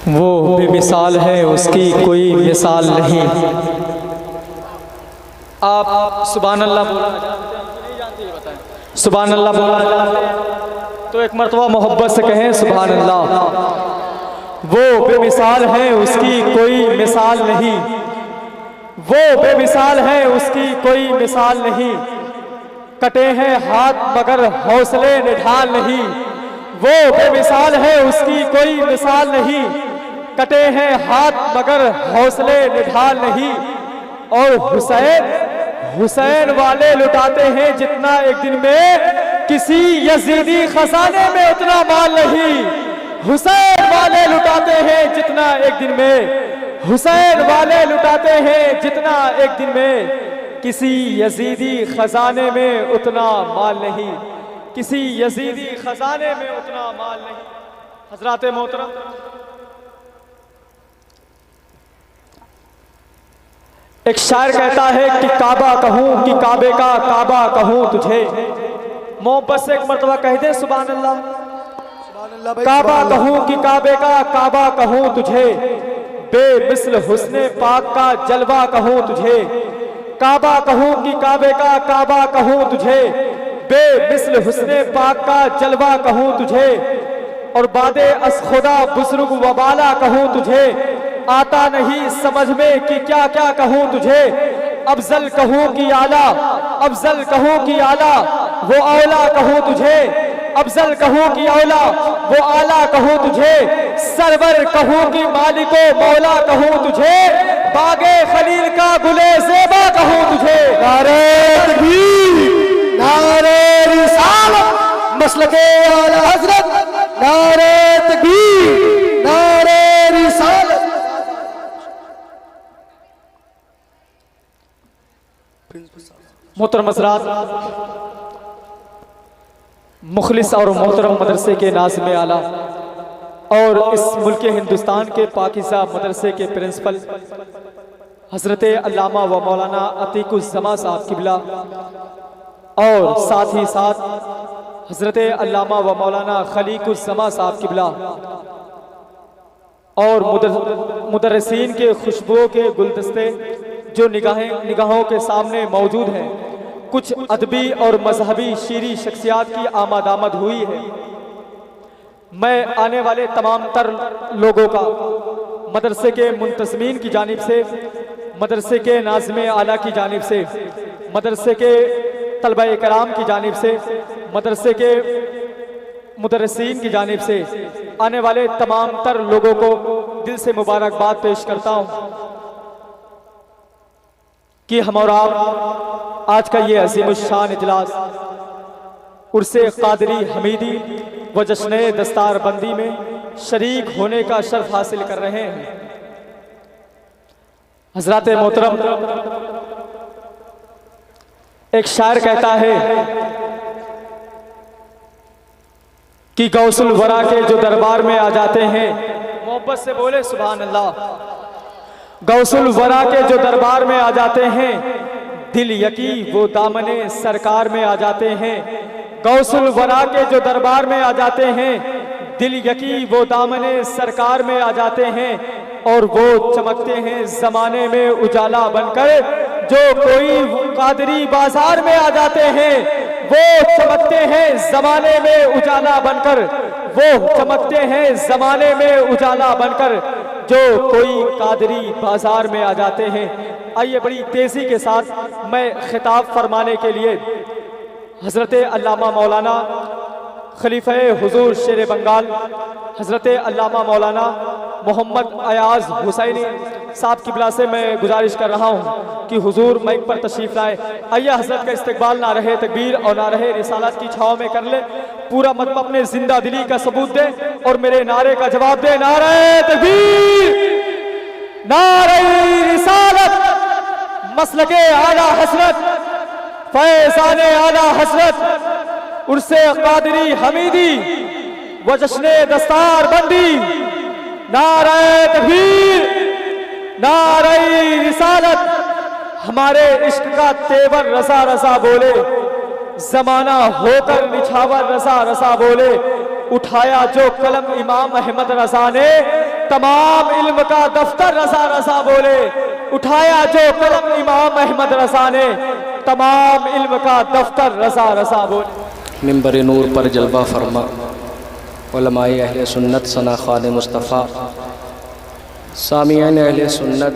वो बेमिसाल है, उसकी कोई मिसाल नहीं। आप सुभान अल्लाह बोला सुभान अल्लाह बोला तो एक मरतबा मोहब्बत से कहें सुभान अल्लाह। वो बेमिसाल है, उसकी कोई मिसाल नहीं। वो बेमिसाल है, उसकी कोई मिसाल नहीं। कटे हैं हाथ मगर हौसले निढाल नहीं। वो बेमिसाल है, उसकी कोई मिसाल नहीं। कटे हैं हाथ मगर हौसले निढाल नहीं। और हुसैन वाले लुटाते हैं जितना एक दिन में किसी यजीदी खजाने में उतना माल नहीं। हुसैन वाले लुटाते हैं जितना एक दिन में, हुसैन वाले लुटाते हैं जितना एक दिन में, किसी यजीदी खजाने में उतना माल नहीं। किसी यजीदी खजाने में उतना माल नहीं। हजरात मोहतरम, एक शायर कहता है कि काबा कहूं कि काबे का काबा कहूं तुझे। मोहब्बत से एक मरतबा कह दे सुभान अल्लाह। काबा कहूं कि काबे का काबा कहूं तुझे, बेमिसल हुस्ने पाक का जलवा कहूं तुझे। काबा कहूं कि काबे का काबा कहूं तुझे, बेमिसल हुस्ने पाक का जलवा कहूं तुझे। और बादे अस खुदा बुजुर्ग वबाला कहूं तुझे। आता नहीं समझ में कि क्या क्या कहूं तुझे। अफजल कहूं कि आला, अफजल कहूं कि आला, वो औला कहूं तुझे। अफजल कहूं कि औला, वो आला कहूं तुझे। सरवर कहूं कि मालिको मौला कहूं तुझे। बागे खलील का गुले ज़ेबा कहूं तुझे। नारे तकबीर, नारे रिसालत, मसलके आला हज़रत, नारे तकबीर, नारे रिसालत। मोहतरम हज़रात, मुखलिस और मोहतरम मदरसे के नाज़िम आला और इस मुल्क हिंदुस्तान के पाकिज़ा मदरसे के प्रिंसिपल हज़रत अल्लामा व मौलाना अतीकुज़्ज़मा साहब किबला और साथ ही साथ हज़रत अल्लामा व मौलाना खलीकुज़्ज़मा साहब किबला और मुदर्रिसीन के खुशबुओं के गुलदस्ते जो निगाहों के सामने मौजूद हैं। कुछ अदबी और मजहबी शीरी शख्सियात की आमद हुई है। मैं आने वाले तमाम तर लोगों का मदरसे के मुंतज़मीन की जानिब से, मदरसे के नाज़िम आला की जानिब से, मदरसे के तलबा कराम की जानिब से, मदरसे के मुदर्रिसीन की जानिब से आने वाले तमाम तर लोगों को दिल से मुबारकबाद पेश करता हूँ कि हम और आप आज का ये अज़ीमुश्शान इजलास उर्से क़ादरी हमीदी व जश्न दस्तार बंदी में शरीक होने का शर्फ हासिल कर रहे हैं। हज़रात मोहतरम, एक शायर कहता है कि गौसुल वरा के जो दरबार में आ जाते हैं, मोहब्बत से बोले सुभान अल्लाह। गौसुल वरा के जो दरबार में आ जाते हैं, दिल यकी वो दामने सरकार में आ जाते हैं। गौसुल वरा के जो दरबार में आ जाते हैं, दिल यकी वो दामने सरकार में आ जाते हैं। और वो चमकते हैं जमाने में उजाला बनकर, जो कोई कादरी बाजार में आ जाते हैं। वो चमकते हैं जमाने में उजाला बनकर, वो चमकते हैं जमाने में उजाला बनकर, जो कोई कादरी बाजार में आ जाते हैं। आइए बड़ी तेजी के साथ मैं खिताब फरमाने के लिए हज़रत अल्लामा मौलाना खलीफे हुजूर शेर बंगाल हज़रत अल्लामा मौलाना मोहम्मद अयाज हुसैनी साहब किबला से मैं गुजारिश कर रहा हूँ कि हुजूर माइक पर तशरीफ़ लाए। आइए हज़रत का इस्तकबाल ना रहे तकबीर और ना रहे रिसालत की छाँव में कर ले। पूरा मतलब अपने जिंदा दिली का सबूत दे और मेरे नारे का जवाब दे। नारे तकबीर, नारे रिसालत, मसलके आला हज़रत, फैज़ाने आला हज़रत, उर्से क़ादरी हमीदी व जश्न दस्तार बंदी। नारे तकबीर, नारे रिसालत। हमारे इश्क का तेवर रसा रसा बोले, जमाना होकर निछावर रसा रसा बोले। उठाया जो कलम इमाम अहमद रजा ने, तमाम इल्म का दफ्तर रसा रसा बोले, उठाया जो कलम इमाम अहमद रसा ने, तमाम इल्म का दफ्तर रसा रसा बोले। मिंबर नूर पर जलवा फरमा उलमाए अहले सुन्नत सना खान मुस्तफ़ा, सामियान अहले सुन्नत,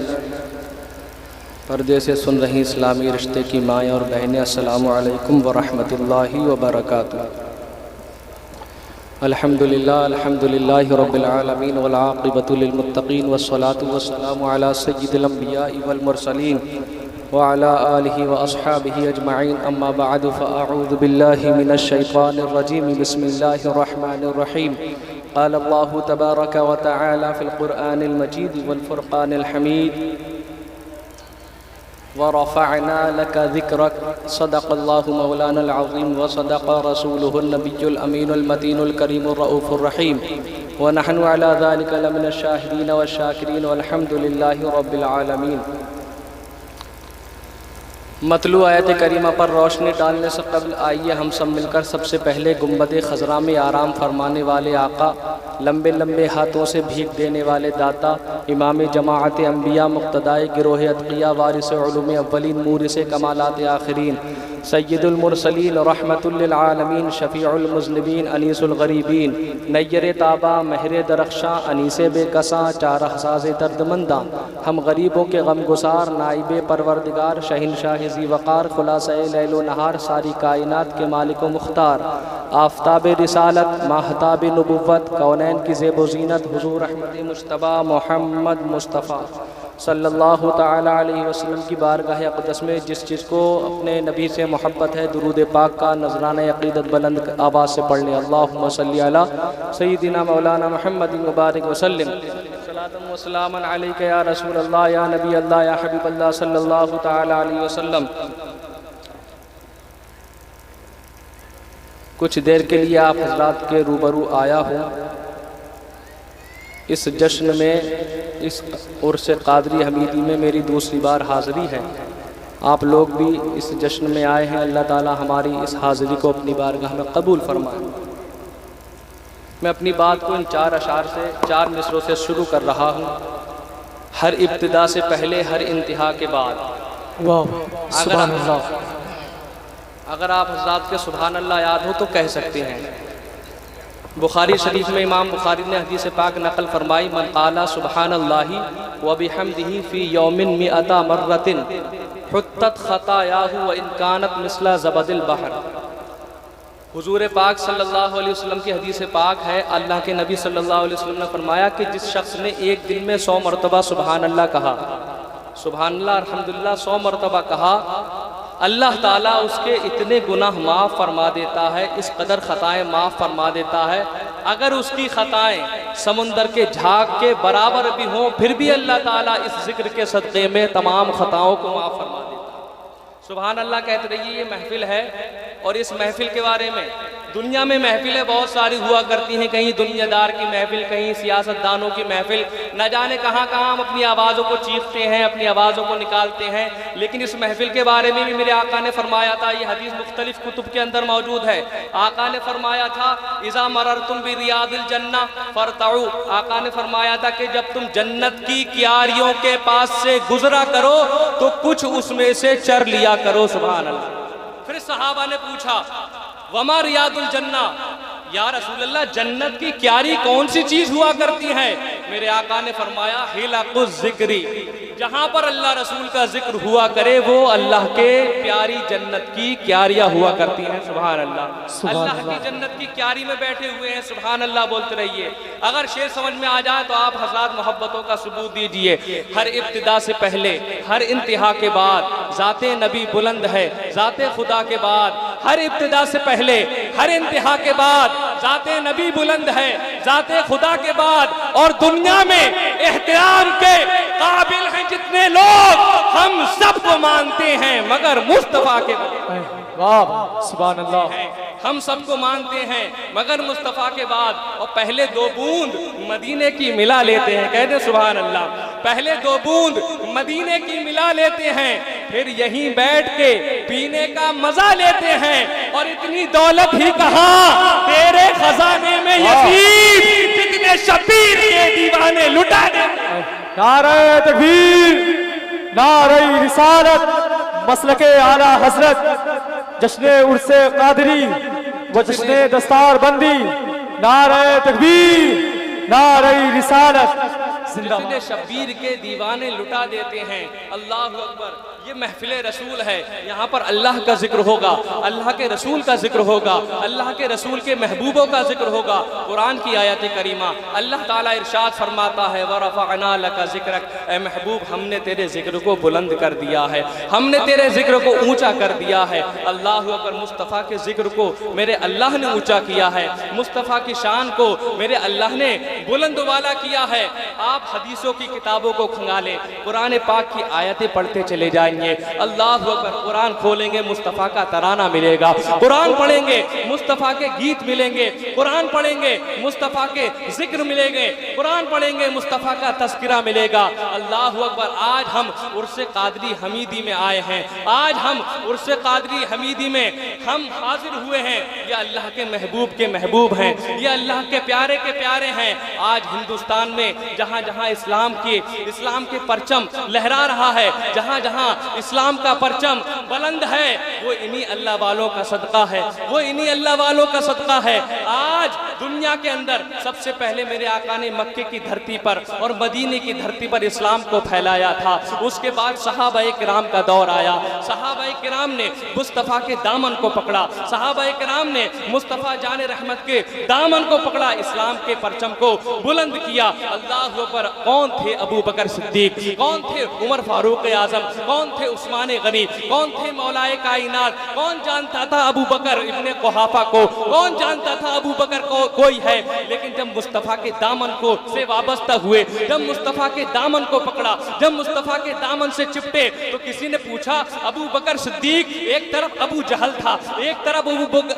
पर्दे से सुन रही इस्लामी रिश्ते की माएँ और बहनें, अस्सलामु अलैकुम व रहमतुल्लाहि व बरकातुहू। अल्हम्दुलिल्लाह अल्हम्दुलिल्लाहि रब्बिल आलमीन वल आक़िबतु लिल मुत्तक़ीन वस्सलातु वस्सलामु अला सय्यिदिल अंबियाइ वल मुरसलीन व अला आलिहि व अस्हाबिहि अजमईन, अम्मा बअद फ़अऊज़ु बिल्लाहि मिनश शैतानिर रजीम, बिस्मिल्लाहिर रहमानिर रहीम। क़ाल अल्लाहु तबारक व तआला फ़िल क़ुरआनिल मजीद वल फ़ुरक़ानिल हमीद व रफ़अना लका ज़िक्रक, सदक़ल्लाहु मौलानल अज़ीम व सदक़ रसूलुहुन नबियुल अमीनुल मतीनुल करीमुर रऊफ़ुर रहीम व नहनु अला ज़ालिका लमिनश शाहिदीन व शाकिरीन वल्हम्दुलिल्लाहि रब्बिल आलमीन। मतलू आयत करीमा पर रोशनी डालने से कबल आइए हम सब मिलकर सबसे पहले गुंबद खज़रा में आराम फरमाने वाले आका, लंबे लंबे हाथों से भीख देने वाले दाता, इमाम जमाअत अंबिया, मुक़्तदाए गिरोह अतक़िया, वारिस उलूम अव्वलीन, मूरिस कमालात आखिरीन, सय्यदुल मुरसलीन, रहमतुल लिल आलमीन, शफ़ीउल मुज़निबीन, अनीसुल गरीबीन, नय्यर ताबा, महर दरख्शां, अनीसे बेकसां, चारहसाज़ दर्दमंदां, हम गरीबों के गमगुसार, नाइबे परवरदिगार, शहंशाह ज़ी वक़ार, खुलासाए लैलो नहार, सारी कायनात के मालिक व मुख्तार, आफ़ताब रिसालत, माहताब नबुव्वत, कौनैन की ज़ेब व ज़ीनत, हुज़ूर अहमद मुज्तबा मोहम्मद मुस्तफ़ा सल्लल्लाहु ताला अलैहि वसल्लम की बारगाह अक़दस में जिस चीज़ को अपने नबी से मोहब्बत है, दुरूद पाक का नजराना अक़ीदत बुलंद आवाज़ से पढ़ लें। अल्लाहुम्मा सल्ली अला सय्यिदिना मौलाना मुहम्मदिन व बारिक वसल्लिम, सलातन व सलामन अलैका या रसूल अल्लाह, या नबी अल्लाह, या हबीब अल्लाह सल्लल्लाहु ताला अलैहि वसल्लम। कुछ देर के लिए आप हज़रात के रूबरू आया हूँ। इस जश्न में, इस उर्स क़ादरी हमीदी में मेरी दूसरी बार हाज़िरी है। आप लोग भी इस जश्न में आए हैं। अल्लाह ताला हमारी इस हाज़िरी को अपनी बारगाह में कबूल फरमाए। मैं अपनी बात को इन 4 अशार से, 4 मिसरों से शुरू कर रहा हूँ। हर इब्तिदा से पहले, हर इंतहा के बाद। अगर आप हज़रात के सुभान अल्लाह याद हो तो कह सकते हैं। बुखारी शरीफ में इमाम बुखारी ने हदीस पाक नकल फरमाई, मन क़ाला सुब्हानल्लाहि व बिहम्दिही फ़ी यौमिन मिअता मर्रतिन हुत्तत ख़तायाहु व इन कानत मिस्ला ज़बदिल बहर। हुजूर पाक सल्लल्लाहु अलैहि वसल्लम की हदीस पाक है, अल्लाह के नबी सल्लल्लाहु अलैहि वसल्लम ने फरमाया कि जिस शख्स ने एक दिन में 100 मरतबा सुभान अल्लाह कहा, सुभान अल्लाह अल्हम्दुलिल्लाह 100 मरतबा कहा, अल्लाह ताला उसके इतने गुनाह माफ़ फरमा देता है, इस कदर ख़ताएँ माफ़ फरमा देता है। अगर उसकी ख़ताएँ समुंदर के झाग के बराबर भी हों, फिर भी अल्लाह ताला इस जिक्र के सदक़े में तमाम ख़ताओं को माफ़ फरमा देता है। सुभान अल्लाह कहते रहिए। ये महफिल है और इस महफिल के बारे में, दुनिया में महफिलें बहुत सारी हुआ करती हैं, कहीं दुनियादार की महफिल, कहीं सियासतदानों की महफिल, न जाने कहाँ कहाँ हम अपनी आवाज़ों को चीखते हैं, अपनी आवाज़ों को निकालते हैं। लेकिन इस महफिल के बारे में भी मेरे आका ने फरमाया था, ये हदीस मुख्तलिफ कुतुब के अंदर मौजूद है। आका ने फरमाया था, इज़ा मररतुम बि रियादिल जन्ना फरतऊ। आका ने फरमाया था कि जब तुम जन्नत की क्यारियों के पास से गुजरा करो तो कुछ उसमें से चर लिया करो। सुभान अल्लाह। फिर सहाबा ने पूछा, वमा रियादुल जन्ना, या रसूल अल्लाह जन्नत की क्यारी कौन सी चीज हुआ करती है? मेरे आका ने फरमाया, हिलकुज़ ज़िक्री, जहाँ पर अल्लाह रसूल का जिक्र हुआ करे वो अल्लाह के प्यारी जन्नत की क्यारियाँ हुआ करती हैं। सुभान अल्लाह। अल्लाह की जन्नत की क्यारी में बैठे हुए हैं। सुभान अल्लाह बोलते रहिए। अगर शेर समझ में आ जाए तो आप हज़रात मोहब्बतों का सबूत दीजिए। हर इब्तिदा से पहले, हर इंतहा के बाद ज़ाते नबी बुलंद है, ज़ाते खुदा के बाद हर इब्तिदा से पहले, हर इंतहा के बाद ज़ाते नबी बुलंद है, ज़ाते खुदा के बाद। और दुनिया में एहतराम के काबिल हैं जितने लोग, हम सबको मानते हैं मगर मुस्तफा के बाद। वाह सुभान अल्लाह। हम सबको मानते हैं मगर मुस्तफ़ा के बाद। और पहले 2 बूंद मदीने की मिला लेते हैं। कहते सुभान अल्लाह। पहले 2 बूंद मदीने की मिला लेते हैं, फिर यहीं बैठ के पीने का मजा लेते हैं। और इतनी दौलत ही कहाँ, तेरे खजाने में यतीम जितने शबीर के दीवाने लुट नारे तकबीर, नारे रिसालत, मसलके आला हजरत, जश्ने उर्से कादरी व जश्ने दस्तार बंदी। नारे तकबीर, नारे रिसालत जिंदाबाद। जितने शब्बीर के दीवाने लुटा देते हैं, अल्लाह अकबर। ये महफिल रसूल है, यहाँ पर अल्लाह का जिक्र होगा, अल्लाह के रसूल का जिक्र होगा, अल्लाह के रसूल के महबूबों का जिक्र होगा। कुरान की आयत करीमा अल्लाह ताला इरशाद फरमाता है, वरफ़अना लका ज़िक्रक, ए महबूब हमने तेरे जिक्र को बुलंद कर दिया है, हमने तेरे जिक्र को ऊंचा कर दिया है। अल्लाह अकबर। मुस्तफ़ा के जिक्र को मेरे अल्लाह ने ऊंचा किया है, मुस्तफ़ा की शान को मेरे अल्लाह ने बुलंद वाला किया है। आप हदीसों की किताबों को खंगालें, कुरान पाक की आयतें पढ़ते चले जाएंगे। अल्लाह अकबर। कुरान खोलेंगे मुस्तफ़ा का तराना मिलेगा, कुरान पढ़ेंगे मुस्तफ़ा के गीत मिलेंगे, कुरान पढ़ेंगे मुस्तफ़ा के जिक्र मिलेंगे, कुरान पढ़ेंगे मुस्तफ़ा का तज़किरा मिलेगा। अल्लाह अकबर। आज हम उर्से कादरी हमीदी में आए हैं, आज हम उर्से कादरी हमीदी में हम हाजिर हुए हैं। ये अल्लाह के महबूब हैं, ये अल्लाह के प्यारे हैं। आज हिंदुस्तान में जहाँ जहाँ इस्लाम के परचम लहरा रहा है, जहाँ जहाँ इस्लाम का परचम बुलंद है, वो इन्हीं अल्लाह वालों का सदका है, वो इन्हीं अल्लाह वालों का सदका है। आज दुनिया के अंदर सबसे पहले मेरे आका ने मक्के की धरती पर और मदीने की धरती पर इस्लाम को फैलाया था। उसके बाद सहाबाए किराम का दौर आया, सहाबाए किराम ने मुस्तफ़ा के दामन को पकड़ा, सहाबाए किराम ने मुस्तफ़ा जाने रहमत के दामन को पकड़ा, इस्लाम के परचम को बुलंद किया। अल्लाह अकबर। कौन थे अबू बकर सिद्दीक, कौन थे उमर फारूक आजम, कौन थे उस्मान गनी, कौन थे मौलाए कायनात? कौन जानता था अबू बकर इब्ने कुहाफा को? कौन जानता था अबू बकर को कोई है? लेकिन जब मुस्तफ़ा के दामन को से वाबस्ता हुए, जब मुस्तफ़ा के दामन को पकड़ा, जब मुस्तफ़ा के दामन से चिपटे, तो किसी ने पूछा अबू बकर सिद्दीक, एक तरफ अबू जहल था, एक तरफ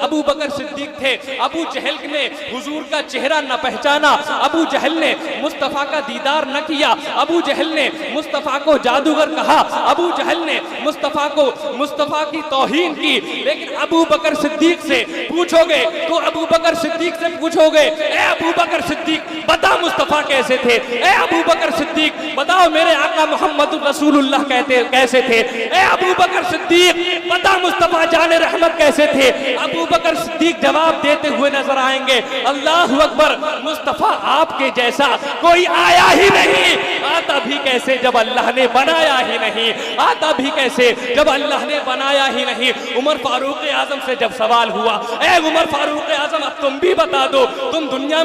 अबू बकर सिद्दीक थे। अबू जहल ने हुजूर का चेहरा न पहचाना, अबू जहल ने मुस्तफ़ा का दीदार न किया, अबू जहल ने मुस्तफ़ा को जादूगर कहा, अबू जहल ने मुस्तफ़ा की तौहीन की। लेकिन अबू बकर सिद्दीक से पूछोगे तो अबू बकर सिद्दीक से पूछोगे, ए अबू बकर सिद्दीक बता मुस्तफ़ा कैसे थे? ए अबू बकर सिद्दीक बताओ मेरे आका मोहम्मद रसूलुल्लाह कैसे थे? ए अबू बकर सिद्दीक बता मुस्तफ़ा जाने रहमत कैसे थे? अबू बकर सिद्दीक जवाब देते हुए नजर आएंगे, अल्लाह अकबर। मुस्तफ़ा आपके जैसा कोई आया ही नहीं, आता भी कैसे जब अल्लाह ने बनाया ही नहीं, आता भी कैसे जब अल्लाह ने बनाया ही नहीं। उमर फारूक आजम से जब सवाल हुआ, ए उमर फारूक आजम अब तुम भी बता दो, तुम दुनिया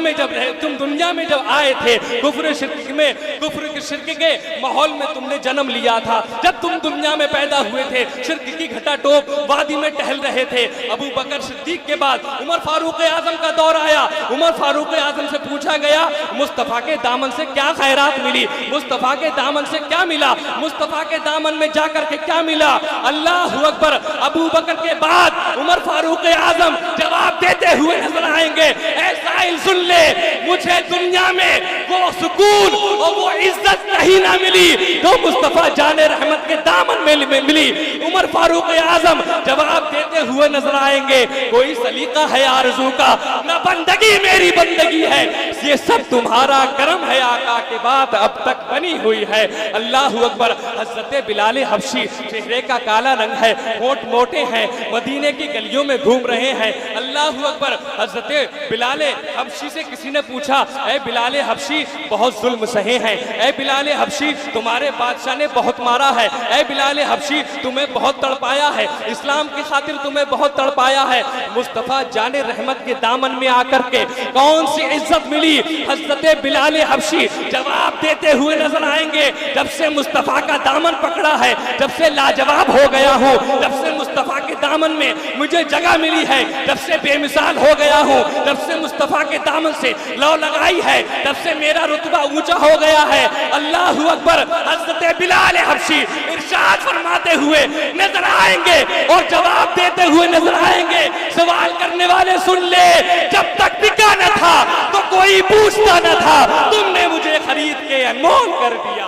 में जब आए थे, कुफ्र शिर्क के माहौल में तुमने जन्म लिया था, जब तुम दुनिया में पैदा हुए थे, शिर्क की घटा टोप वादी में टहल रहे थे। अबू बकर सिद्दीक के बाद उमर फारूक आजम का दौर आया, उमर फारूक आजम से पूछा गया मुस्तफ़ा के दामन से क्या खैरात मिली, मुस्तफ़ा के दामन से क्या मिला, मुस्तफ़ा के दामन में जाकर के क्या मिला? अल्लाह अकबर। अबू बकर के बाद उमर फारूक आजम जवाब देते हुए नजर आएंगे, ऐ साहिल सुन ले, मुझे दुनिया में वो सुकून और वो इज्जत नहीं ना मिली जो मुस्तफ़ा जाने रहमत के दामन में मिली। उमर फारूक आजम जवाब देते हुए नजर आएंगे, कोई सलीका है आरज़ू का न बंदगी मेरी बंदगी है, ये सब तुम्हारा करम है आका के बाद अब तक बनी हुई है। अल्लाह अकबर। हज़रत बिलाल हबशी, चेहरे का काला रंग है, होंठ मोटे हैं, मदीने की गलियों में घूम रहे हैं। अल्लाह अकबर। हज़रत बिलाल हबशी से किसी ने पूछा, ऐ बिलाल हबशी बहुत जुल्म सहे हैं, ऐ बिलाल हबशी तुम्हारे बादशाह ने बहुत मारा है, ऐ बिलाल हबशी तुम्हें बहुत तड़पाया है, इस्लाम की खातिर तुम्हें बहुत तड़पाया है। मुस्तफ़ा जाने रहमत के दामन में आकर के कौन सी इज्जत मिली? हज़रत बिलाल हबशी जवाब देते हुए नजर आएंगे, जब से मुस्तफ़ा का दामन पकड़ा है, जब से लाजवाब हो गया हूँ, जब से मुस्तफ़ा के दामन में मुझे जगह मिली है, जब से बेमिसाल हो गया हूँ, जब से मुस्तफ़ा के दामन से लौ लगाई है, तब से मेरा रुतबा ऊंचा हो गया है। अल्लाह अकबर। हज़रत बिलाल हबशी इरशाद फरमाते हुए नजर आएंगे और जवाब देते हुए नजर आएंगे, सवाल करने वाले सुन ले, जब तक बिका न था तो कोई पूछता न था, तुमने मुझे खरीद के अनमोल कर दिया,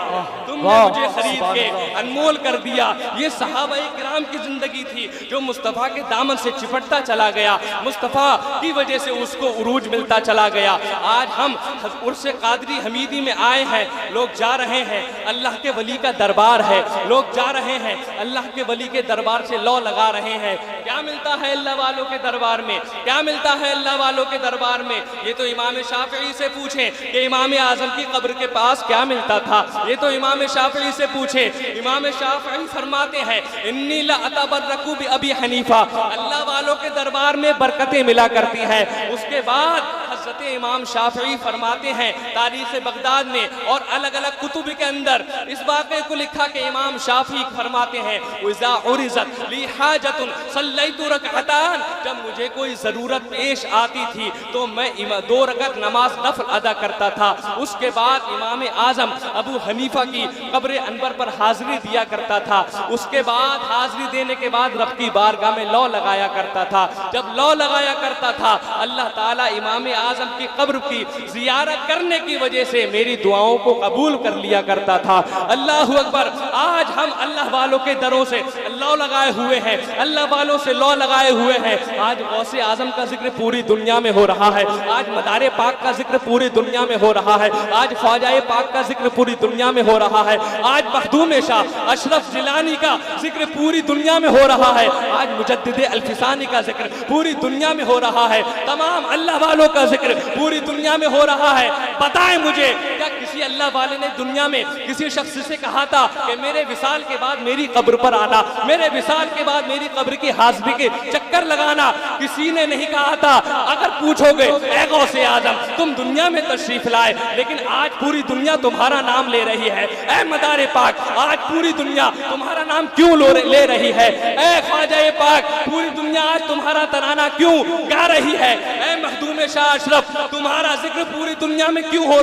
तुमने मुझे खरीद के अनमोल कर दिया। ये सहाबाए किराम की जिंदगी थी जो मुस्तफ़ा के दामन से चिपटता चला गया, मुस्तफ़ा की वजह से उसको उरूज मिलता चला गया। आज हम उर्से कादरी हमीदी में आए हैं, लोग जा रहे हैं, अल्लाह के वली का दरबार है, लोग जा रहे हैं अल्लाह के वली के दरबार से लौ लगा रहे हैं। क्या मिलता है अल्लाह वालों के दरबार में? क्या मिलता है अल्लाह वालों के दरबार में? ये तो इमाम शाफिई से पूछें कि इमाम आजम की कब्र के पास क्या मिलता था। ये तो इमाम शाफिई से पूछें। इमाम शाफिई फरमाते हैं इन्नी ला अतबर्रकु बि अबी हनीफा, अल्लाह वालों के दरबार में बरकतें मिला करती हैं। उसके बाद हज़रत इमाम शाफिई फरमाते हैं तारीख़ बगदाद में और अलग अलग कुतुब के अंदर इस वाक़े को लिखा कि इमाम शाफिई फरमाते हैं इज़ा उरिज़त ली हाजतुन सल्लैतु रकअतान, जब मुझे कोई ज़रूरत पेश आती थी तो मैं 2 रकअत नमाज नफल अदा करता था। उसके बाद इमाम आज़म अबू हनीफा की कब्र अनवर पर हाज़िरी दिया करता था। उसके बाद हाज़िरी देने के बाद रब की बारगाह में लौ लगाया करता था। जब लौ लगाया करता था अल्लाह ताला इमाम आज़म की कब्र की ज़ियारत करने की वजह से मेरी दुआओं को कबूल कर लिया करता था। अल्लाह अकबर। आज हम अल्लाह वालों के दरों से लौ लगाए हुए हैं, अल्लाह वालों से लौ लगाए हुए हैं। आज गौसे आज़म का जिक्र पूरी दुनिया में हो रहा है, आज मदारे पाक का जिक्र पूरी दुनिया में हो रहा है, आज ख्वाजाए पाक का जिक्र पूरी दुनिया में हो रहा है, आज मखदूम शाह अशरफ जिलानी का जिक्र पूरी दुनिया में हो रहा है, आज मुजद्दिद अल्फिसानी का जिक्र पूरी दुनिया में हो रहा है, तमाम अल्लाह वालों का जिक्र पूरी दुनिया में हो रहा है। बताएं मुझे, क्या किसी अल्लाह वाले ने दुनिया में किसी शख्स से कहा था कि मेरे विसाल के बाद मेरी कब्र पर आना, मेरे विसाल के बाद मेरी कब्र की हाज़िरी के चक्कर लगाना? किसी ने नहीं कहा था। अगर पूछोगे ऐ गौसे आज़म तुम दुनिया में तशरीफ लाए, लेकिन आज पूरी दुनिया तुम्हारा नाम ले रही है। ऐ मदारे पाक आज पूरी दुनिया तुम्हारा नाम क्यों ले रही है? ऐ ख्वाजाए पाक पूरी दुनिया आज तुम्हारा तराना क्यों गा रही है? ऐ मखदूम शाह अशरफ तुम्हारा जिक्र पूरी दुनिया में क्यों हो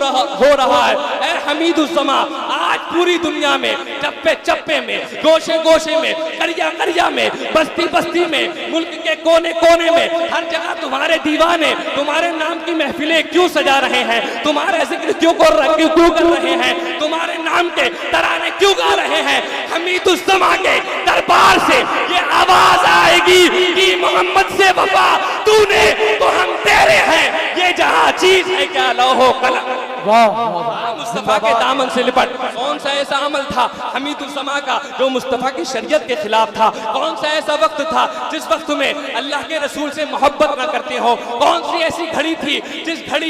रहा है? ऐ हमीदुज़्ज़मा आज पूरी दुनिया में चप्पे चप्पे में, गोशे गोशे में, करिया करिया में, बस्ती बस्ती में, मुल्क के कोने कोने में, हर जगह तुम्हारे दीवाने तुम्हारे नाम की महफिलें क्यों सजा रहे हैं? तुम्हारा जिक्र क्यों कर रहे हैं? तुम्हारे नाम के तराने क्यों गा रहे हैं? हमीदुज़्ज़मा के दरबार से ये आवाज आएगी कि मोहम्मद से वफा तूने तो हम तेरे हैं, ये जहां चीज है क्या लौहो कलम। मुस्तफा के दामन से लिपट। कौन सा ऐसा अमल था हमीदुज़्ज़मा का जो मुस्तफा की शरीयत के खिलाफ था? कौन सा ऐसा वक्त था जिस वक्त में अल्लाह के रसूल से मोहब्बत न करते हो? कौन सी ऐसी घड़ी थी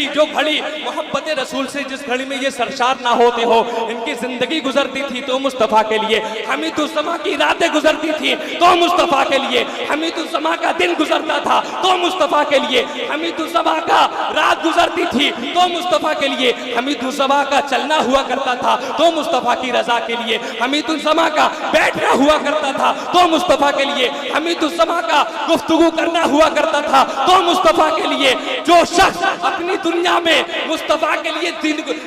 जो घड़ी मोहब्बत रसूल से, जिस घड़ी में ये सरशार ना होते हो? इनकी जिंदगी गुजरती थी तो मुस्तफा के लिए, हमीदुज़्ज़मा की रातें गुजरती थी तो मुस्तफा के लिए, हमीदुज़्ज़मा का दिन गुजरता था तो मुस्तफा के लिए, हमीदुज़्ज़मा का रात गुजरती थी तो मुस्तफा के लिए, हमीदुज़्ज़मा का चलना हुआ करता था तो मुस्तफा की रजा के लिए, हमीदुज़्ज़मा का बैठना हुआ करता था तो मुस्तफा के लिए, हमीदुज़्ज़मा का गुफ्तगू करना हुआ करता था तो मुस्तफा के लिए। जो शख्स अपनी दुनिया में मुस्तफा के लिए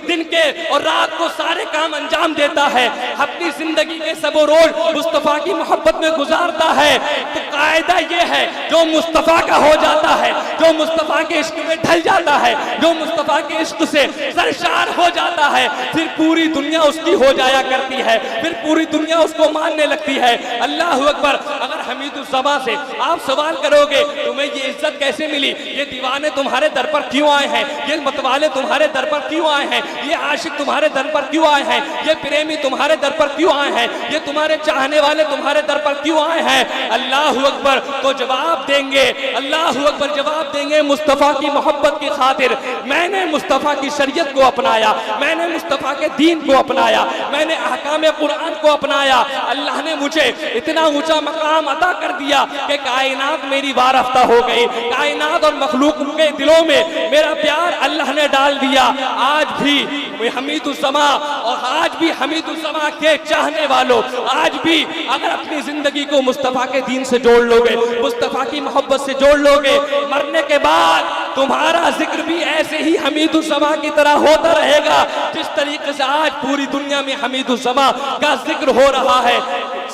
दिन के और रात को सारे काम अंजाम देता है, अपनी जिंदगी के सबो रोज मुस्तफा की मोहब्बत में गुजारता है, तो कायदा ये है जो मुस्तफा का हो जाता है, जो मुस्तफा के इश्क में ढल जाता है, जो मुस्तफा के इश्क से सरशार हो जाता है, फिर पूरी दुनिया उसकी हो जाया करती है, फिर पूरी दुनिया उसको मानने लगती है। अल्लाह अकबर। अगर हमीदुज़्ज़मा से आप सवाल करोगे तुम्हें ये इज्जत कैसे मिली, ये दीवाने तुम्हारे दर पर क्यों आए हैं, ये मतवाले तुम्हारे दर पर क्यों आए हैं, ये आशिक तुम्हारे दर पर क्यों आए हैं, ये प्रेमी तुम्हारे दर पर क्यों आए हैं, ये तुम्हारे चाहने वाले तुम्हारे दर पर क्यों आए हैं? अल्लाह अकबर। तो जवाब देंगे, अल्लाह अकबर जवाब देंगे मुस्तफ़ा की मोहब्बत की खातिर मैंने मुस्तफ़ा की शरीयत को अपनाया, मैंने मुस्तफ़ा के दीन को अपनाया, मैंने अहकाम कुरान को अपनाया। अल्लाह ने मुझे इतना ऊंचा मकाम अता कर दिया कि कायनात मेरी वारफ्ता हो गई, कायनात और मखलूक के दिलों में मेरा प्यार अल्लाह ने डाल दिया। आज भी हमीदुज़्ज़मा और आज भी हमीदुज़्ज़मा के चाहने वालों, आज भी अगर अपनी जिंदगी को मुस्तफ़ा के दीन से जोड़ लोगे, मुस्तफ़ा की मोहब्बत से जोड़ लोगे, मरने के बाद तुम्हारा जिक्र भी ऐसे ही हमीदुज़्ज़मा की तरह होता रहेगा जिस तरीके से आज पूरी दुनिया में हमीदुज़्ज़मा का जिक्र हो रहा है।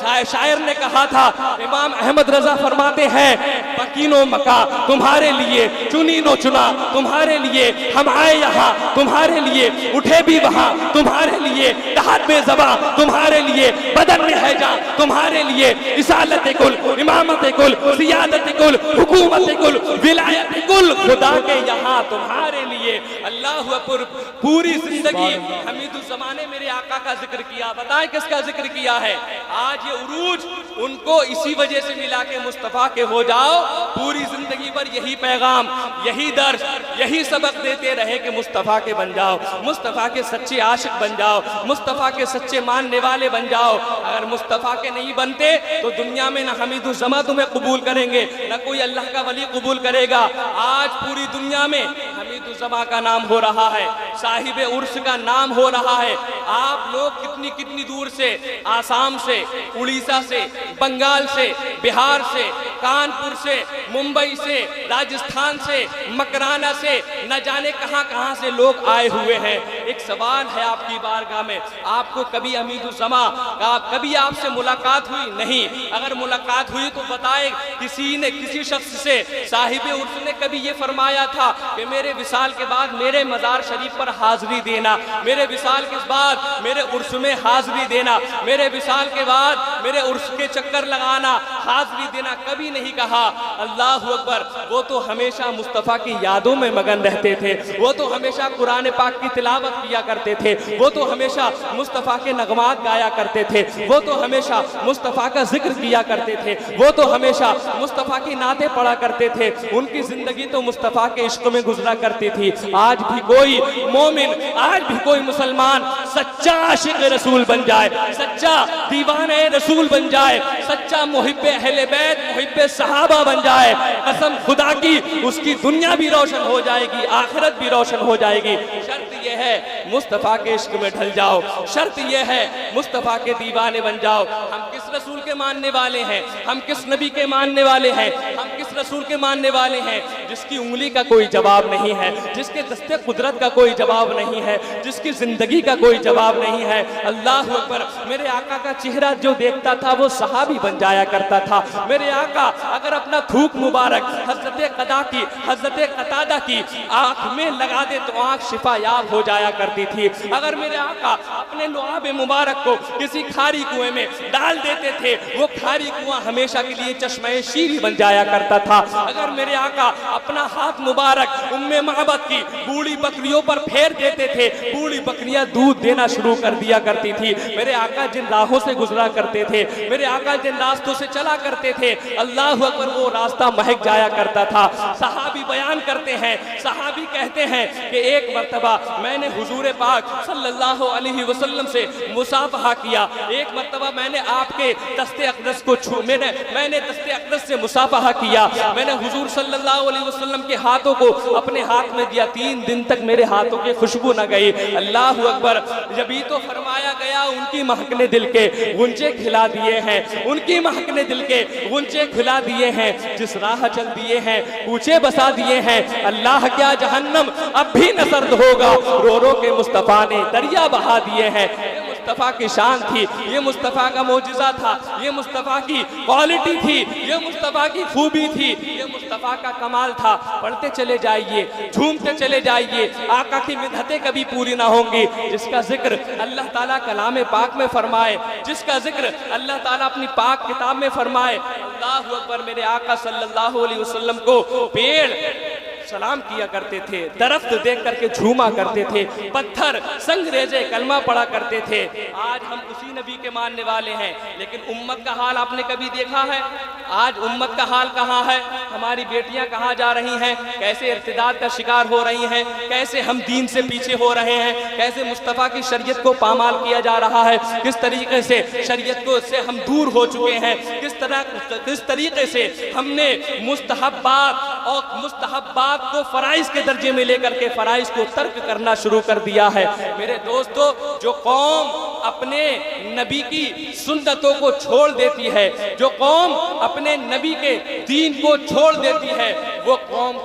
शायर ने कहा था, इमाम अहमद रजा फरमाते हैं, बकीनो मका तुम्हारे लिए, चुनीनो चुना तुम्हारे लिए, हम आए यहाँ तुम्हारे लिए, उठे भी वहाँ तुम्हारे लिए, तहत में ज़बा तुम्हारे लिए, बदन में है जा तुम्हारे लिए, इसालत कुल, इमामत कुल, सियादत कुल, हुकूमत कुल, विलायत कुल, खुदा के यहाँ तुम्हारे लिए। अल्लाह अकबर। पूरी जिंदगी हमीदुज़्ज़मान ने मेरे आका का जिक्र किया। बताएं किसका जिक्र किया है? आज ये उरूज उनको इसी वजह से मिला के मुस्तफ़ा के हो जाओ। पूरी जिंदगी पर यही पैगाम, यही दर्श, यही सबक देते रहे कि मुस्तफ़ा के बन जाओ, मुस्तफ़ा के सच्चे आशिक बन जाओ, मुस्तफ़ा के सच्चे मानने वाले बन जाओ। अगर मुस्तफ़ा के नहीं बनते तो दुनिया में ना हमीदुज़्ज़मा तुम्हें कबूल करेंगे, ना कोई अल्लाह का वली कबूल करेगा। आज पूरी दुनिया में हमीदुज़्ज़मा का नाम हो रहा है, साहिब उर्स का नाम हो रहा है। आप लोग कितनी कितनी दूर से, आसाम से, उड़ीसा से, बंगाल से, बिहार से, कानपुर से, मुंबई से, राजस्थान से, मकराना से, न जाने कहां कहां से लोग आए हुए हैं। एक सवाल है आपकी बारगाह में, आपको कभी हमीदुज़्ज़मा का कभी आपसे मुलाकात हुई? नहीं। अगर मुलाकात हुई तो बताए किसी ने, किसी शख्स से साहिब उर्स ने कभी ये फरमाया था कि मेरे विसाल के बाद मेरे मज़ार शरीफ पर हाज़िरी देना, मेरे विसाल के बाद मेरे उर्स में हाज़िरी देना, मेरे विसाल के बाद मेरे उर्स के चक्कर लगाना, हाज़िरी देना? कभी नहीं कहा। अल्लाह अकबर। वो तो हमेशा मुस्तफ़ा की यादों में मगन रहते थे, वो तो हमेशा कुरान पाक की तिलावत किया करते थे, वो तो हमेशा मुस्तफ़ा के नगमात गाया करते थे, वो तो हमेशा मुस्तफ़ा का जिक्र किया करते थे, वो तो हमेशा मुस्तफ़ा की नाते पढ़ा करते थे। उनकी जिंदगी तो मुस्तफ़ा के इश्क में गुजरा करती थी। आज भी कोई मोमिन, आज भी कोई मुसलमान सच्चा आशिक रसूल बन जाए, सच्चा दीवाने रसूल बन जाए, सच्चा मुहिब्बे अहले बैत, मुहिब्बे सहाबा बन जाए, कसम खुदा की उसकी दुनिया भी रोशन हो जाएगी, आखिरत भी रोशन हो जाएगी। शर्त यह है मुस्तफ़ा के इश्क में ढल जाओ, शर्त यह है मुस्तफ़ा के दीवाने बन जाओ। हम किस रसूल के मानने वाले हैं? हम किस नबी के मानने वाले हैं? हम किस रसूल के मानने वाले हैं जिसकी उंगली का कोई जवाब नहीं है, जिसके दस्ते कुदरत का कोई जवाब नहीं है, जिसकी जिंदगी का कोई जवाब नहीं है। अल्लाह अकबर। मेरे आका का चेहरा जो देखता था वो सहाबी बन जाया करता था। मेरे आका अगर अपना थूक मुबारक हज़रत कदा की, हज़रत कतादा की आँख में लगा दे तो आँख शिफा याब हो जाया करती थी। अगर मेरे आका अपने लुआब मुबारक को किसी खारी कुएं में डाल देते थे, वो खारी कुआं हमेशा के लिए चश्मे शीरी बन जाया करता था। अगर मेरे आका अपना हाथ मुबारक उम्मे महबत की बूढ़ी बकरियों पर फेर देते थे, बूढ़ी बकरियां दूध देना शुरू कर दिया करती थी। मेरे आका जिन राहों से गुजरा करते थे, मेरे आका जिन रास्तों से चला करते थे, अल्लाह अकबर, वो रास्ता महक जाया करता था। सहाबी बयान करते हैं, सहाबी कहते हैं कि एक मर्तबा मैंने हुजूर पाक सल्लल्लाहु अलैहि वसल्लम से मुसाफहा किया, एक मर्तबा मैंने आपके दस्ते अक़दस को छू, मैंने दस्ते अक़दस से मुसाफहा किया, मैंने हुजूर सल्लल्लाहु अलैहि वसल्लम के हाथों को अपने हाथ में दिया, 3 दिन तक मेरे हाथों की खुशबू न गई। अल्लाह अकबर। जब तो फरमाया गया उनकी महकने दिल के गुंजे खिला दिए हैं, उनकी महकने दिल के गुंजे खिला दिए हैं, जिस राह चल दिए हैं कूचे बसा दिए हैं। अल्लाह क्या जहन्नम अब भी न सर्द होगा, रो रो के मुस्तफ़ा ने दरिया बहा दिए हैं। मुस्तफ़ा की शान थी, ये मुस्तफ़ा का मोजिज़ा था, ये मुस्तफ़ा की क्वालिटी थी, ये मुस्तफ़ा की खूबी थी, ये मुस्तफ़ा का कमाल था। पढ़ते चले जाइए, झूमते चले जाइए, आका की मिन्नतें कभी पूरी ना होंगी। जिसका जिक्र अल्लाह ताला कलाम पाक में फरमाए, जिसका जिक्र अल्लाह ताला अपनी पाक किताब में फरमाए। अल्लाहु अकबर। मेरे आका सल्लल्लाहु अलैहि वसल्लम को पेड़ सलाम किया करते थे, दरख्त देख करके झूमा करते थे, पत्थर संगरेजे कलमा पढ़ा करते थे। आज हम उसी नबी के मानने वाले हैं, लेकिन उम्मत का हाल आपने कभी देखा है? आज उम्मत का हाल कहाँ है? हमारी बेटियां कहाँ जा रही हैं? कैसे इर्तिदाद का शिकार हो रही हैं? कैसे हम दीन से पीछे हो रहे हैं? कैसे मुस्तफ़ा की शरीयत को पामाल किया जा रहा है? किस तरीके से शरीयत को से हम दूर हो चुके हैं? किस तरीके से हमने मुस्तहब्बात और मुस्तहब्बात को फराइज के दर्जे में लेकर के फराइज को तर्क करना शुरू कर दिया है। मेरे दोस्तों, जो कौम अपने नबी की सुन्नतों को छोड़ देती है, जो कौम अपने नबी के दीन को छोड़ देती है, वो कौम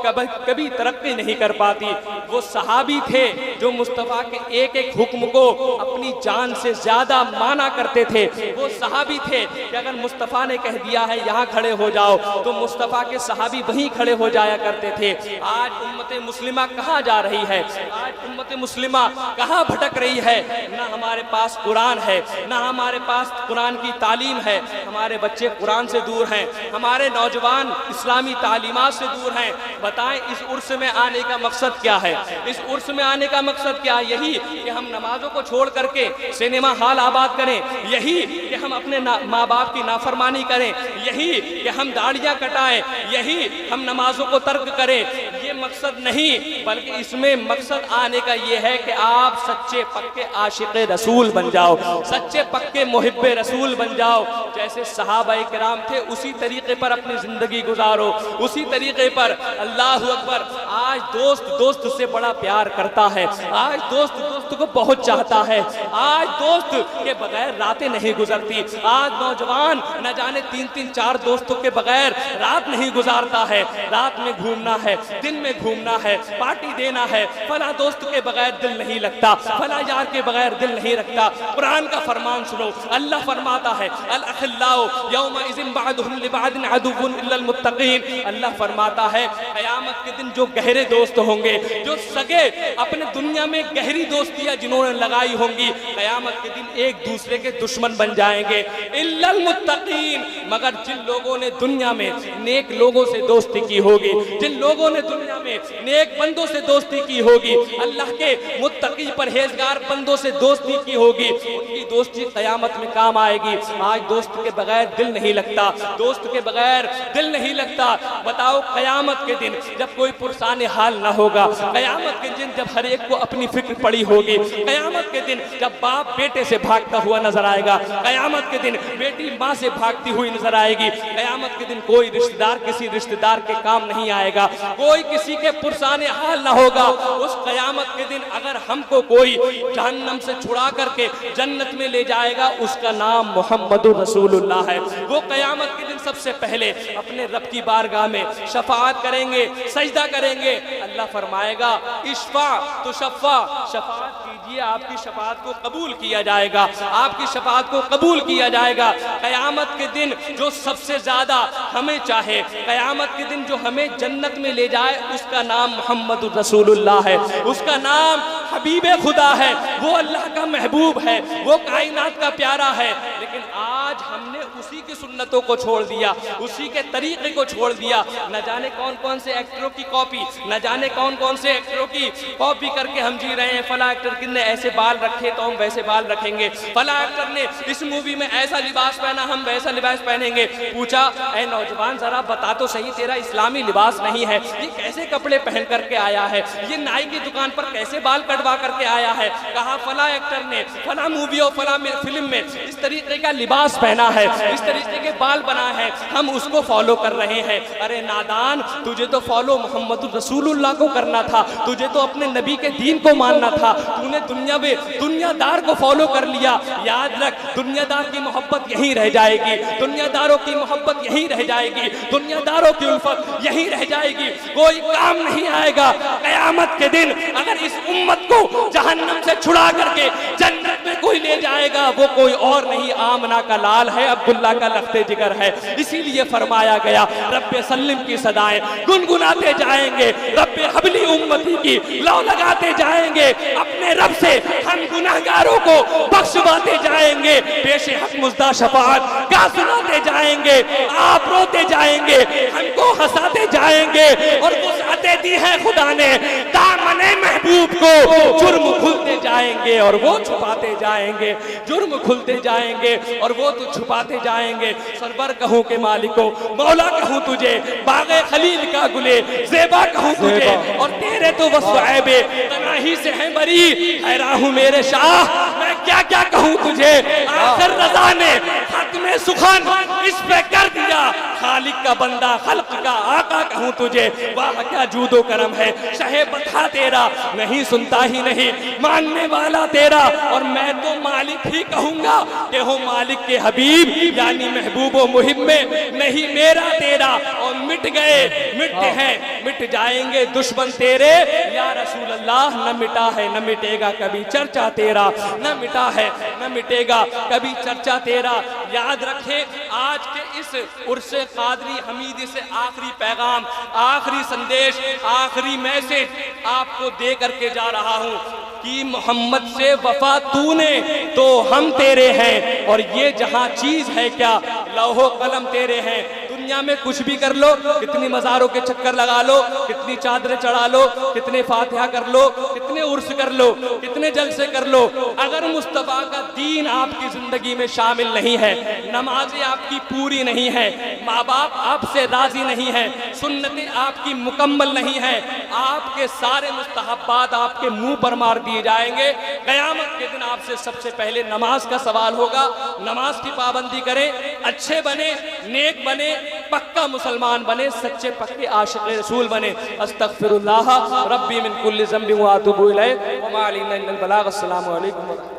कभी तरक्की नहीं कर पाती। वो सहाबी थे जो मुस्तफ़ा के एक एक हुक्म को अपनी जान से ज्यादा माना करते थे। वो सहाबी थे कि अगर मुस्तफ़ा ने कह दिया है यहाँ खड़े हो जाओ तो मुस्तफ़ा के सहाबी वहीं खड़े हो जाया करते थे। आज उम्मत मुस्लिमा कहाँ जा रही है? आज उम्मत मुस्लिमा कहाँ भटक रही है? ना हमारे पास कुरान है, ना हमारे पास कुरान की तालीम है। हमारे बच्चे कुरान से दूर हैं, हमारे नौजवान इस्लामी तालीमात से दूर हैं। बताएं इस उर्स में आने का मकसद क्या है? इस उर्स में आने का मकसद क्या? यही कि हम नमाजों को छोड़ करके सिनेमा हॉल आबाद करें, यही कि हम अपने माँ बाप की नाफरमानी करें, यही कि हम दाढ़ियाँ कटाएं, यही हम नमाजों को तर्क करें। ये मकसद नहीं, बल्कि इसमें मकसद आने का ये है कि आप सच्चे पक्के आशिक़े रसूल बन जाओ, सच्चे पक्के मुहिब्बे रसूल बन जाओ। जैसे सहाबाए किराम थे उसी तरीके पर अपनी जिंदगी गुजारो, उसी तरीके पर। अल्लाह अकबर। आज दोस्त दोस्त से बड़ा प्यार करता है, आज दोस्त दोस्त को बहुत चाहता है, आज दोस्त के बगैर रातें नहीं गुजरती। आज नौजवान न जाने 3-3 4 दोस्तों के बगैर रात नहीं गुजारता है। रात में घूमना है, दिन में घूमना है, पार्टी देना है, फला दोस्त के बगैर दिल नहीं लगता, फला यार के बगैर दिल नहीं रखता। कुरान का फरमान सुनो, अल्लाह फरमाता है अल अखिल्लाउ यौमइज़िन बअदुहुम लिबअदिन अदुव्वुन इल्लल मुत्तक़ीन। अल्लाह फरमाता है क़यामत के दिन जो गहरे दोस्त होंगे, जो सगे अपने दुनिया में गहरी दोस्तियां जिन्होंने लगाई होंगी, क़यामत के दिन एक दूसरे के दुश्मन बन जाएंगे। इल्लल मुत्तक़ीन, मगर जिन लोगों ने दुनिया में नेक लोगों से दोस्ती की होगी, जिन लोगों ने दुनिया में नेक बंदों से दोस्ती की होगी, अल्लाह के मुत्तकी परहेजगार बंदों से दोस्ती की होगी, उनकी दोस्ती क़यामत में काम आएगी। आज दोस्त के बगैर दिल नहीं लगता, दोस्त के बगैर दिल नहीं लगता। बताओ क़यामत के दिन जब कोई पुरसाने हाल ना होगा, क़यामत के दिन जब हर एक को अपनी फिक्र पड़ी होगी, क़यामत के दिन जब बाप बेटे से भागता हुआ नजर आएगा, क़यामत के दिन बेटी माँ से भागती हुई नजर आएगी, क़यामत के दिन कोई रिश्तेदार किसी रिश्तेदार के काम नहीं आएगा, कोई किसी के पुरसाने हाल ना होगा। उस क़यामत के दिन अगर हमको कोई जहन्नम से छुड़ा करके जन्नत में ले जाएगा, उसका नाम मोहम्मदुर रसूलुल्लाह है। वो क़यामत के दिन सबसे पहले अपने रब की बारगाह में शफाअत करेंगे, सजदा करेंगे। अल्लाह फरमाएगा इश्फा तो शफा, शफाअत कीजिए, आपकी शफाअत को कबूल किया जाएगा, आपकी शफाअत को कबूल किया जाएगा। क़यामत के दिन जो सबसे ज्यादा हमें चाहे, क़यामत के दिन जो हमें जन्नत में ले जाए, उसका नाम मोहम्मदुर रसूलुल्लाह है, उसका नाम हबीबे खुदा है, वो अल्लाह का महबूब है, वो कायनात का प्यारा है। लेकिन आज हमने उसी की सुन्नतों को छोड़ दिया, उसी के तरीके को छोड़ दिया। न जाने कौन कौन से एक्टरों की कॉपी, न जाने कौन कौन से एक्टरों की कॉपी करके हम जी रहे हैं। फला एक्टर ने ऐसे बाल रखे तो हम वैसे बाल रखेंगे, फला एक्टर ने इस मूवी में ऐसा लिबास पहना, हम वैसा लिबास पहनेंगे। पूछा ऐ नौजवान जरा बता तो सही, तेरा इस्लामी लिबास नहीं है, ये कैसे कपड़े पहन करके आया है, ये नाई की दुकान पर कैसे बाल कटवा करके आया है। कहा फला एक्टर ने फला मूवी और फला फिल्म में इस तरीके का लिबास पहना है, इस तरीके के बाल बनाए हैं, हम उसको फॉलो कर रहे हैं। अरे नादान, तुझे तो फॉलो मोहम्मद रसूलुल्लाह को करना था, तुझे तो अपने नबी के दीन को मानना था। तूने दुनिया में दुनियादार को फॉलो कर लिया। याद रख, दुनियादार की मोहब्बत यहीं रह जाएगी, दुनियादारों की मोहब्बत यहीं रह जाएगी, दुनियादारों की उल्फत यहीं रह जाएगी, कोई काम नहीं आएगा। क़यामत के दिन अगर इस उम्मत को जहन्नम से छुड़ा करके जन्नत में कोई ले जाएगा, वो कोई और नहीं, आमना का लाल है, अब्दुल्ला का लख्ते जिगर है। इसीलिए फरमाया गया रब्बे सल्लिम की सदाएं गुनगुनाते जाएंगे, रब्बे हबली उम्मती की लौ लगाते जाएंगे। अपने रब से हम गुनाहगारों को बख्शवाते जाएंगे, पेशे हक मुज़्दा शफाअत गा सुनाते जाएंगे। आप रोते जाएंगे, हमको हंसाते जाएंगे, और वुसअतें दी है खुदा ने दामने महबूब को। जुर्म खुलते जाएंगे और वो छुपाते जाएंगे, जुर्म खुलते जाएंगे और वो तो छुपाते जाएंगे। सरवर कहूँ के मालिको, मौला कहूँ तुझे, बागे खलील का गुले ज़ेबा कहूँ तुझे, और तेरे तो वस्फ़-ए-बे तनाही से है बरी। हैरान हूँ मेरे शाह, मैं क्या क्या कहूँ तुझे। आखिर रज़ा ने खत्म सुखान इस पे कर दिया, खालिक का बंदा खल्क का आका कहूँ तुझे। वाह क्या जूदो करम है, शहे बता तेरा, नहीं सुनता ही नहीं मानने वाला तेरा। और मैं तो मालिक ही कहूँगा कि हो मालिक के हबीब, यानी महबूब व मुहिब में नहीं मेरा तेरा और मिट गए, मिटते हैं, मिट जाएंगे दुश्मन तेरे या रसूल अल्लाह। न मिटा है न मिटेगा कभी चर्चा तेरा, न मिटा है न मिटेगा कभी चर्चा तेरा। याद रखे आज के इस उर्से कादरी हमीदी से आखिरी पैगाम, आखिरी संदेश, आखिरी मैसेज आपको दे करके जा रहा हूं कि मोहम्मद से वफा तूने तो हम तेरे हैं, और ये जहां चीज है क्या लौहो कलम तेरे हैं। दुनिया में कुछ भी कर लो, कितनी मज़ारों के चक्कर लगा लो, कितनी चादरें चढ़ा लो, कितने फातिहा कर लो, कितने उर्स कर लो, कितने जलसे कर लो, अगर मुस्तफ़ा का दीन आपकी जिंदगी में शामिल नहीं है, नमाजें आपकी पूरी नहीं है, माँ बाप आपसे राजी नहीं है, सुन्नतें आपकी मुकम्मल नहीं है, आपके सारे मुस्तहब्बात आपके मुंह पर मार दिए जाएंगे। क़यामत के दिन आपसे सबसे पहले नमाज का सवाल होगा। नमाज की पाबंदी करें, अच्छे बने, नेक बने, पक्का मुसलमान बने, सच्चे पक्के आशिक़ रसूल बने। अस्तग़फिरुल्लाह रब्बी मिन कुल्लि ज़ंबिन व अतूबु इलैह व मा अलैना इल्लल बलाग। अस्सलामु अलैकुम।